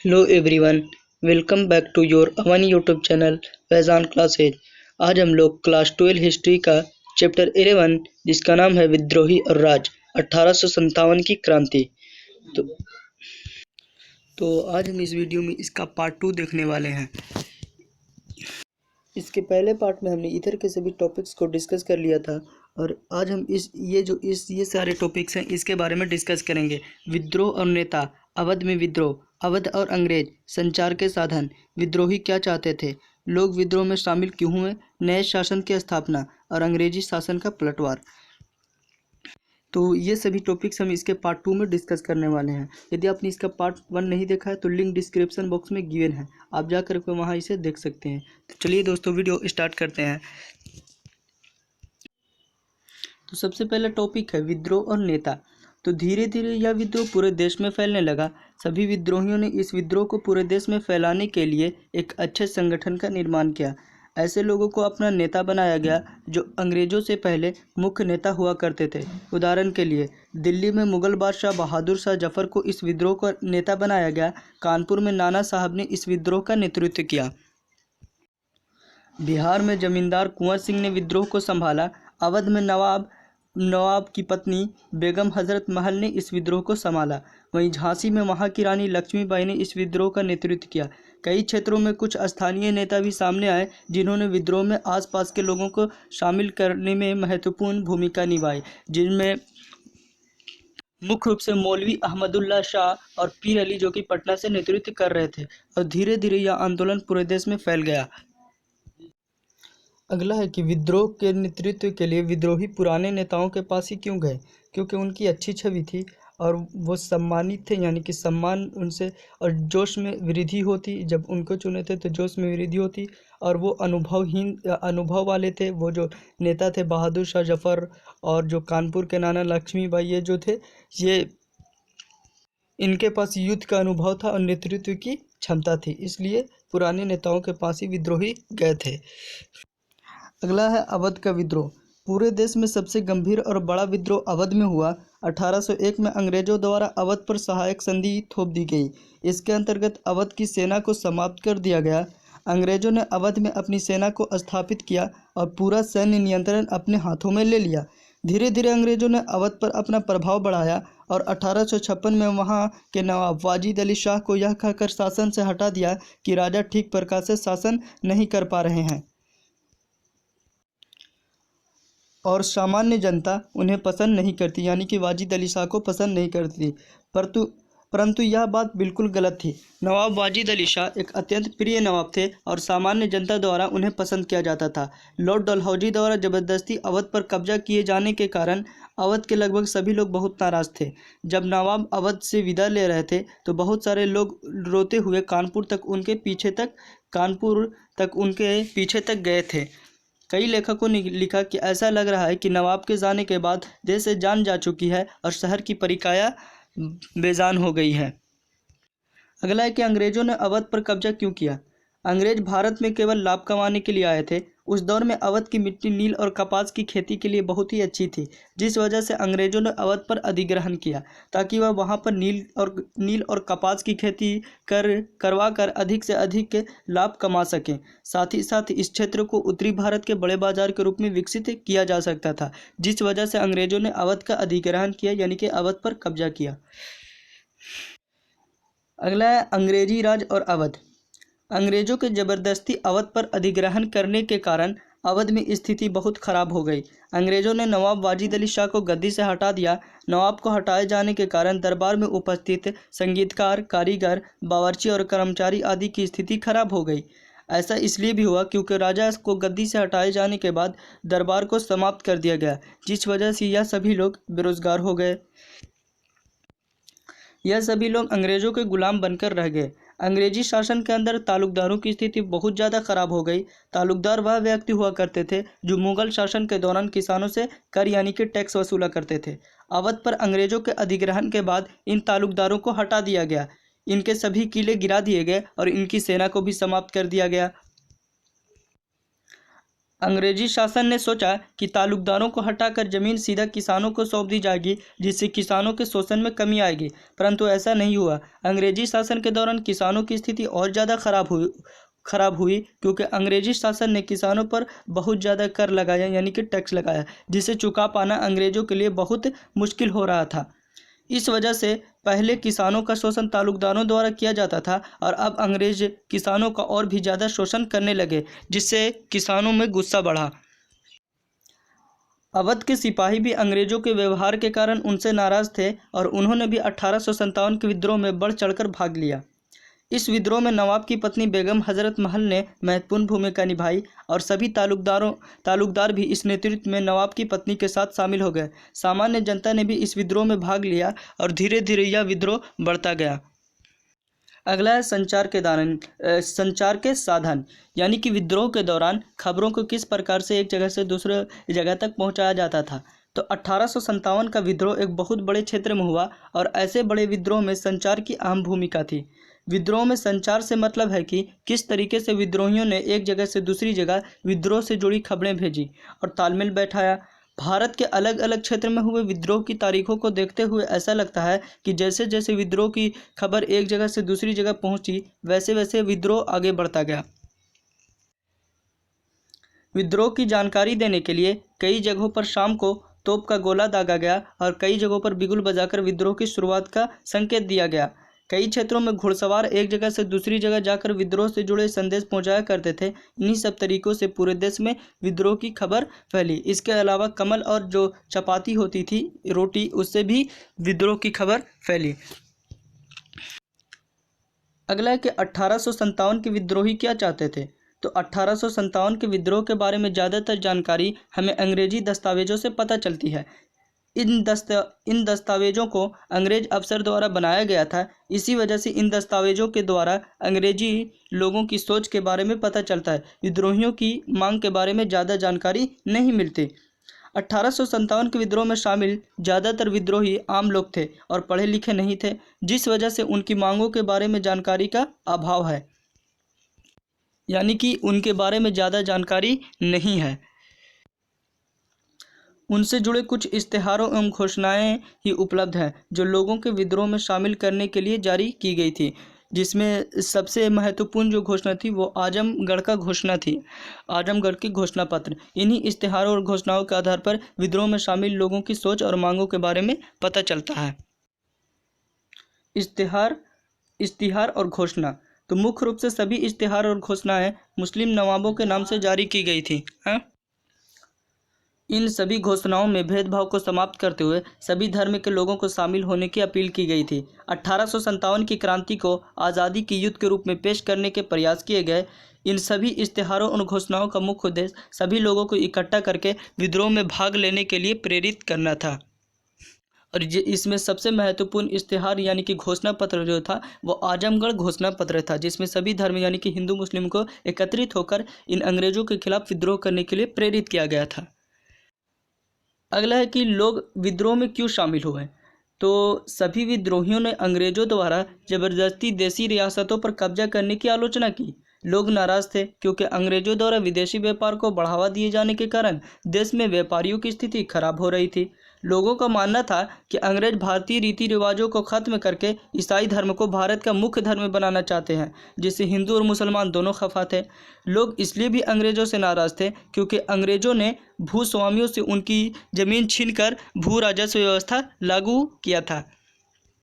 Hello everyone, welcome back to your own YouTube channel Faizan classes. आज हम लोग class 12 history का चैप्टर 11 जिसका नाम है विद्रोही और राज 1857 की क्रांति। तो आज हम इस वीडियो में इसका पार्ट 2 देखने वाले हैं। इसके पहले पार्ट में हमने इधर के सभी टॉपिक्स को डिस्कस कर लिया था और आज हम ये सारे टॉपिक्स हैं इसके बारे में डिस्कस करेंगे। विद्रोह और नेता, अवध में विद्रोह, अवध और अंग्रेज, संचार के साधन, विद्रोही क्या चाहते थे, लोग विद्रोह में शामिल क्यों हुए, नए शासन की स्थापना और अंग्रेजी शासन का पलटवार। तो ये सभी टॉपिक्स हम इसके पार्ट 2 में डिस्कस करने वाले हैं। यदि आपने इसका पार्ट 1 नहीं देखा है तो लिंक डिस्क्रिप्शन बॉक्स में गिवन है, आप जाकर के वहाँ इसे देख सकते हैं। तो चलिए दोस्तों वीडियो स्टार्ट करते हैं। तो सबसे पहला टॉपिक है विद्रोह और नेता। तो धीरे धीरे यह विद्रोह पूरे देश में फैलने लगा। सभी विद्रोहियों ने इस विद्रोह को पूरे देश में फैलाने के लिए एक अच्छे संगठन का निर्माण किया। ऐसे लोगों को अपना नेता बनाया गया जो अंग्रेजों से पहले मुख्य नेता हुआ करते थे। उदाहरण के लिए दिल्ली में मुगल बादशाह बहादुर शाह जफर को इस विद्रोह का नेता बनाया गया। कानपुर में नाना साहब ने इस विद्रोह का नेतृत्व किया। बिहार में जमींदार कुंवर सिंह ने विद्रोह को संभाला। अवध में नवाब की पत्नी बेगम हजरत महल ने इस विद्रोह को संभाला। वहीं झांसी में वहां की रानी लक्ष्मीबाई ने इस विद्रोह का नेतृत्व किया। कई क्षेत्रों में कुछ स्थानीय नेता भी सामने आए जिन्होंने विद्रोह में आसपास के लोगों को शामिल करने में महत्वपूर्ण भूमिका निभाई, जिनमें मुख्य रूप से मौलवी अहमदुल्ला शाह और पीर अली जो कि पटना से नेतृत्व कर रहे थे। और धीरे धीरे यह आंदोलन पूरे देश में फैल गया। अगला है कि विद्रोह के नेतृत्व के लिए विद्रोही पुराने नेताओं के पास ही क्यों गए, क्योंकि उनकी अच्छी छवि थी और वो सम्मानित थे, यानी कि सम्मान उनसे, और जोश में वृद्धि होती। जब उनको चुने थे तो जोश में वृद्धि होती और वो अनुभव वाले थे। वो जो नेता थे बहादुर शाह जफर और जो कानपुर के नाना लक्ष्मीबाई ये जो थे, ये इनके पास युद्ध का अनुभव था और नेतृत्व की क्षमता थी, इसलिए पुराने नेताओं के पास ही विद्रोही गए थे। अगला है अवध का विद्रोह। पूरे देश में सबसे गंभीर और बड़ा विद्रोह अवध में हुआ। 1801 में अंग्रेजों द्वारा अवध पर सहायक संधि थोप दी गई। इसके अंतर्गत अवध की सेना को समाप्त कर दिया गया। अंग्रेजों ने अवध में अपनी सेना को स्थापित किया और पूरा सैन्य नियंत्रण अपने हाथों में ले लिया। धीरे धीरे अंग्रेजों ने अवध पर अपना प्रभाव बढ़ाया और 1856 में वहां के नवाब वाजिद अली शाह को यह कहकर शासन से हटा दिया कि राजा ठीक प्रकार से शासन नहीं कर पा रहे हैं और सामान्य जनता उन्हें पसंद नहीं करती, यानी कि वाजिद अली शाह को पसंद नहीं करती। परंतु यह बात बिल्कुल गलत थी। नवाब वाजिद अली शाह एक अत्यंत प्रिय नवाब थे और सामान्य जनता द्वारा उन्हें पसंद किया जाता था। लॉर्ड डलहौजी द्वारा ज़बरदस्ती अवध पर कब्जा किए जाने के कारण अवध के लगभग सभी लोग बहुत नाराज थे। जब नवाब अवध से विदा ले रहे थे तो बहुत सारे लोग रोते हुए कानपुर तक उनके पीछे तक गए थे। कई लेखकों ने लिखा कि ऐसा लग रहा है कि नवाब के जाने के बाद देश से जान जा चुकी है और शहर की परिकाया बेजान हो गई है। अगला है कि अंग्रेजों ने अवध पर कब्जा क्यों किया। अंग्रेज भारत में केवल लाभ कमाने के लिए आए थे। उस दौर में अवध की मिट्टी नील और कपास की खेती के लिए बहुत ही अच्छी थी, जिस वजह से अंग्रेजों ने अवध पर अधिग्रहण किया ताकि वह वहां पर नील और कपास की खेती करवा कर अधिक से अधिक लाभ कमा सकें। साथ ही साथ इस क्षेत्र को उत्तरी भारत के बड़े बाजार के रूप में विकसित किया जा सकता था, जिस वजह से अंग्रेजों ने अवध का अधिग्रहण किया, यानी कि अवध पर कब्जा किया। अगला है अंग्रेजी राज और अवध। अंग्रेजों के ज़बरदस्ती अवध पर अधिग्रहण करने के कारण अवध में स्थिति बहुत खराब हो गई। अंग्रेजों ने नवाब वाजिद अली शाह को गद्दी से हटा दिया। नवाब को हटाए जाने के कारण दरबार में उपस्थित संगीतकार, कारीगर, बावर्ची और कर्मचारी आदि की स्थिति खराब हो गई। ऐसा इसलिए भी हुआ क्योंकि राजा को गद्दी से हटाए जाने के बाद दरबार को समाप्त कर दिया गया, जिस वजह से यह सभी लोग बेरोजगार हो गए। यह सभी लोग अंग्रेजों के गुलाम बनकर रह गए। अंग्रेजी शासन के अंदर तालुकदारों की स्थिति बहुत ज़्यादा खराब हो गई। तालुकदार वह व्यक्ति हुआ करते थे जो मुगल शासन के दौरान किसानों से कर यानी कि टैक्स वसूला करते थे। अवध पर अंग्रेजों के अधिग्रहण के बाद इन तालुकदारों को हटा दिया गया, इनके सभी किले गिरा दिए गए और इनकी सेना को भी समाप्त कर दिया गया। अंग्रेजी शासन ने सोचा कि तालुकदारों को हटाकर जमीन सीधा किसानों को सौंप दी जाएगी, जिससे किसानों के शोषण में कमी आएगी, परंतु ऐसा नहीं हुआ। अंग्रेजी शासन के दौरान किसानों की स्थिति और ज़्यादा खराब हुई क्योंकि अंग्रेजी शासन ने किसानों पर बहुत ज़्यादा कर लगाया, यानी कि टैक्स लगाया, जिसे चुका पाना अंग्रेज़ों के लिए बहुत मुश्किल हो रहा था। इस वजह से पहले किसानों का शोषण तालुकदारों द्वारा किया जाता था और अब अंग्रेज किसानों का और भी ज़्यादा शोषण करने लगे, जिससे किसानों में गुस्सा बढ़ा। अवध के सिपाही भी अंग्रेजों के व्यवहार के कारण उनसे नाराज़ थे और उन्होंने भी 1857 के विद्रोह में बढ़ चढ़कर भाग लिया। इस विद्रोह में नवाब की पत्नी बेगम हजरत महल ने महत्वपूर्ण भूमिका निभाई और सभी तालुकदार भी इस नेतृत्व में नवाब की पत्नी के साथ शामिल हो गए। सामान्य जनता ने भी इस विद्रोह में भाग लिया और धीरे धीरे यह विद्रोह बढ़ता गया। अगला है संचार के साधन, यानी कि विद्रोह के दौरान खबरों को किस प्रकार से एक जगह से दूसरे जगह तक पहुंचाया जाता था। तो 1857 का विद्रोह एक बहुत बड़े क्षेत्र में हुआ और ऐसे बड़े विद्रोह में संचार की अहम भूमिका थी। विद्रोह में संचार से मतलब है कि किस तरीके से विद्रोहियों ने एक जगह से दूसरी जगह विद्रोह से जुड़ी खबरें भेजी और तालमेल बैठाया। भारत के अलग अलग क्षेत्र में हुए विद्रोह की तारीखों को देखते हुए ऐसा लगता है कि जैसे जैसे विद्रोह की खबर एक जगह से दूसरी जगह पहुंची, वैसे वैसे विद्रोह आगे बढ़ता गया। विद्रोह की जानकारी देने के लिए कई जगहों पर शाम को तोप का गोला दागा गया और कई जगहों पर बिगुल बजाकर विद्रोह की शुरुआत का संकेत दिया गया। कई क्षेत्रों में घुड़सवार एक जगह से दूसरी जगह जाकर विद्रोह से जुड़े संदेश पहुंचाया करते थे। इन्हीं सब तरीकों से पूरे देश में विद्रोह की खबर फैली। इसके अलावा कमल और जो चपाती होती थी, रोटी, उससे भी विद्रोह की खबर फैली। अगला है कि 1857 के विद्रोही क्या चाहते थे। तो 1857 के विद्रोह के बारे में ज़्यादातर जानकारी हमें अंग्रेजी दस्तावेजों से पता चलती है। इन दस्तावेजों को अंग्रेज अफसर द्वारा बनाया गया था। इसी वजह से इन दस्तावेजों के द्वारा अंग्रेजी लोगों की सोच के बारे में पता चलता है। विद्रोहियों की मांग के बारे में ज़्यादा जानकारी नहीं मिलती। 1857 के विद्रोह में शामिल ज़्यादातर विद्रोही आम लोग थे और पढ़े लिखे नहीं थे, जिस वजह से उनकी मांगों के बारे में जानकारी का अभाव है, यानी कि उनके बारे में ज़्यादा जानकारी नहीं है। उनसे जुड़े कुछ इश्तिहारों एवं घोषणाएं ही उपलब्ध हैं जो लोगों के विद्रोह में शामिल करने के लिए जारी की गई थी, जिसमें सबसे महत्वपूर्ण जो घोषणा थी वो आजमगढ़ का घोषणा थी, आजमगढ़ की घोषणा पत्र। इन्हीं इश्तिहारों और घोषणाओं के आधार पर विद्रोह में शामिल लोगों की सोच और मांगों के बारे में पता चलता है। इश्तिहार और घोषणा, तो मुख्य रूप से सभी इश्तिहार और घोषणाएं मुस्लिम नवाबों के नाम से जारी की गई थी। इन सभी घोषणाओं में भेदभाव को समाप्त करते हुए सभी धर्म के लोगों को शामिल होने की अपील की गई थी। 1857 की क्रांति को आज़ादी की युद्ध के रूप में पेश करने के प्रयास किए गए। इन सभी इश्तिहारों और घोषणाओं का मुख्य उद्देश्य सभी लोगों को इकट्ठा करके विद्रोह में भाग लेने के लिए प्रेरित करना था। और इसमें सबसे महत्वपूर्ण इश्तिहार यानी कि घोषणा पत्र जो था वो आजमगढ़ घोषणा पत्र था, जिसमें सभी धर्म यानी कि हिंदू मुस्लिम को एकत्रित होकर इन अंग्रेजों के खिलाफ विद्रोह करने के लिए प्रेरित किया गया था। अगला है कि लोग विद्रोह में क्यों शामिल हुए। तो सभी विद्रोहियों ने अंग्रेजों द्वारा ज़बरदस्ती देसी रियासतों पर कब्जा करने की आलोचना की। लोग नाराज़ थे क्योंकि अंग्रेजों द्वारा विदेशी व्यापार को बढ़ावा दिए जाने के कारण देश में व्यापारियों की स्थिति खराब हो रही थी। लोगों का मानना था कि अंग्रेज भारतीय रीति रिवाजों को ख़त्म करके ईसाई धर्म को भारत का मुख्य धर्म बनाना चाहते हैं, जिससे हिंदू और मुसलमान दोनों खफा थे। लोग इसलिए भी अंग्रेज़ों से नाराज़ थे क्योंकि अंग्रेज़ों ने भूस्वामियों से उनकी ज़मीन छीनकर भू राजस्व व्यवस्था लागू किया था,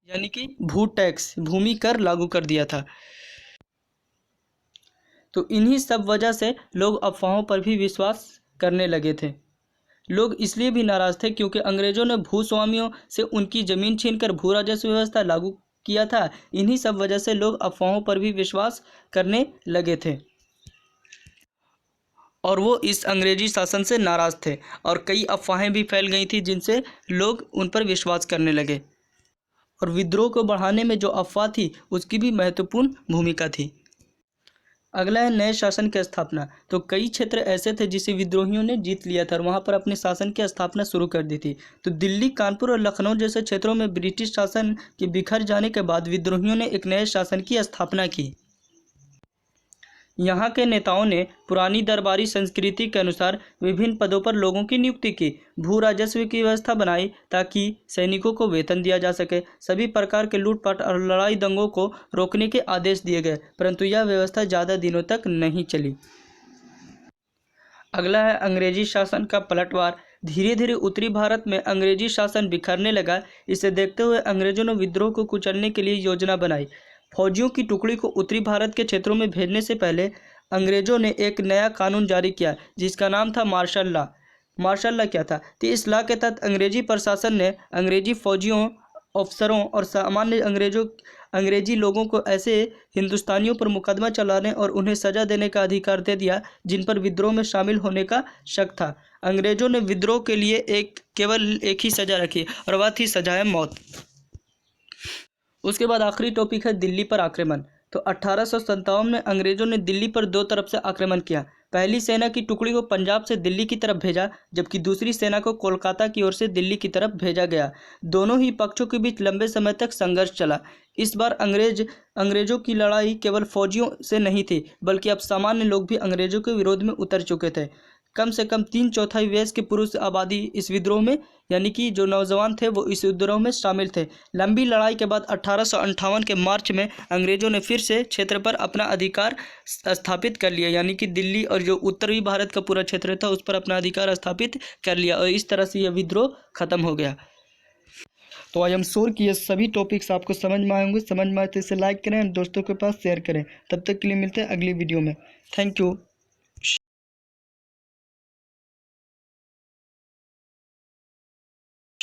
यानी कि भू टैक्स, भूमि कर लागू कर दिया था। तो इन्हीं सब वजह से लोग अफवाहों पर भी विश्वास करने लगे थे। लोग इसलिए भी नाराज़ थे क्योंकि अंग्रेज़ों ने भूस्वामियों से उनकी ज़मीन छीनकर भू राजस्व व्यवस्था लागू किया था। इन्हीं सब वजह से लोग अफवाहों पर भी विश्वास करने लगे थे और वो इस अंग्रेजी शासन से नाराज़ थे और कई अफवाहें भी फैल गई थी जिनसे लोग उन पर विश्वास करने लगे। और विद्रोह को बढ़ाने में जो अफवाह थी उसकी भी महत्वपूर्ण भूमिका थी। अगला है नए शासन की स्थापना। तो कई क्षेत्र ऐसे थे जिसे विद्रोहियों ने जीत लिया था और वहाँ पर अपने शासन की स्थापना शुरू कर दी थी। तो दिल्ली, कानपुर और लखनऊ जैसे क्षेत्रों में ब्रिटिश शासन के बिखर जाने के बाद विद्रोहियों ने एक नए शासन की स्थापना की। यहाँ के नेताओं ने पुरानी दरबारी संस्कृति के अनुसार विभिन्न पदों पर लोगों की नियुक्ति की, भू राजस्व की व्यवस्था बनाई ताकि सैनिकों को वेतन दिया जा सके, सभी प्रकार के लूटपाट और लड़ाई दंगों को रोकने के आदेश दिए गए, परंतु यह व्यवस्था ज़्यादा दिनों तक नहीं चली। अगला है अंग्रेजी शासन का पलटवार। धीरे धीरे उत्तरी भारत में अंग्रेजी शासन बिखरने लगा। इसे देखते हुए अंग्रेजों ने विद्रोह को कुचलने के लिए योजना बनाई। फौजियों की टुकड़ी को उत्तरी भारत के क्षेत्रों में भेजने से पहले अंग्रेजों ने एक नया कानून जारी किया जिसका नाम था मार्शल लॉ। मार्शल लॉ क्या था? तो इस लॉ के तहत अंग्रेजी प्रशासन ने अंग्रेजी फौजियों, अफसरों और सामान्य अंग्रेजी लोगों को ऐसे हिंदुस्तानियों पर मुकदमा चलाने और उन्हें सजा देने का अधिकार दे दिया जिन पर विद्रोह में शामिल होने का शक था। अंग्रेजों ने विद्रोह के लिए केवल एक ही सजा रखी और वह थी सजाए मौत। उसके बाद आखिरी टॉपिक है दिल्ली पर आक्रमण। तो 1857 में अंग्रेजों ने दिल्ली पर दो तरफ से आक्रमण किया। पहली सेना की टुकड़ी को पंजाब से दिल्ली की तरफ भेजा, जबकि दूसरी सेना को कोलकाता की ओर से दिल्ली की तरफ भेजा गया। दोनों ही पक्षों के बीच लंबे समय तक संघर्ष चला। इस बार अंग्रेजों की लड़ाई केवल फौजियों से नहीं थी, बल्कि अब सामान्य लोग भी अंग्रेजों के विरोध में उतर चुके थे। कम से कम 3/4 वयस्क के पुरुष आबादी इस विद्रोह में, यानी कि जो नौजवान थे वो इस विद्रोह में शामिल थे। लंबी लड़ाई के बाद 1858 के मार्च में अंग्रेजों ने फिर से क्षेत्र पर अपना अधिकार स्थापित कर लिया, यानी कि दिल्ली और जो उत्तरी भारत का पूरा क्षेत्र था उस पर अपना अधिकार स्थापित कर लिया और इस तरह से यह विद्रोह खत्म हो गया। तो आई एम श्योर कि ये सभी टॉपिक्स आपको समझ में आएंगे। समझ में आए तो इसे लाइक करें, दोस्तों के पास शेयर करें। तब तक के लिए मिलते हैं अगली वीडियो में। Thank you.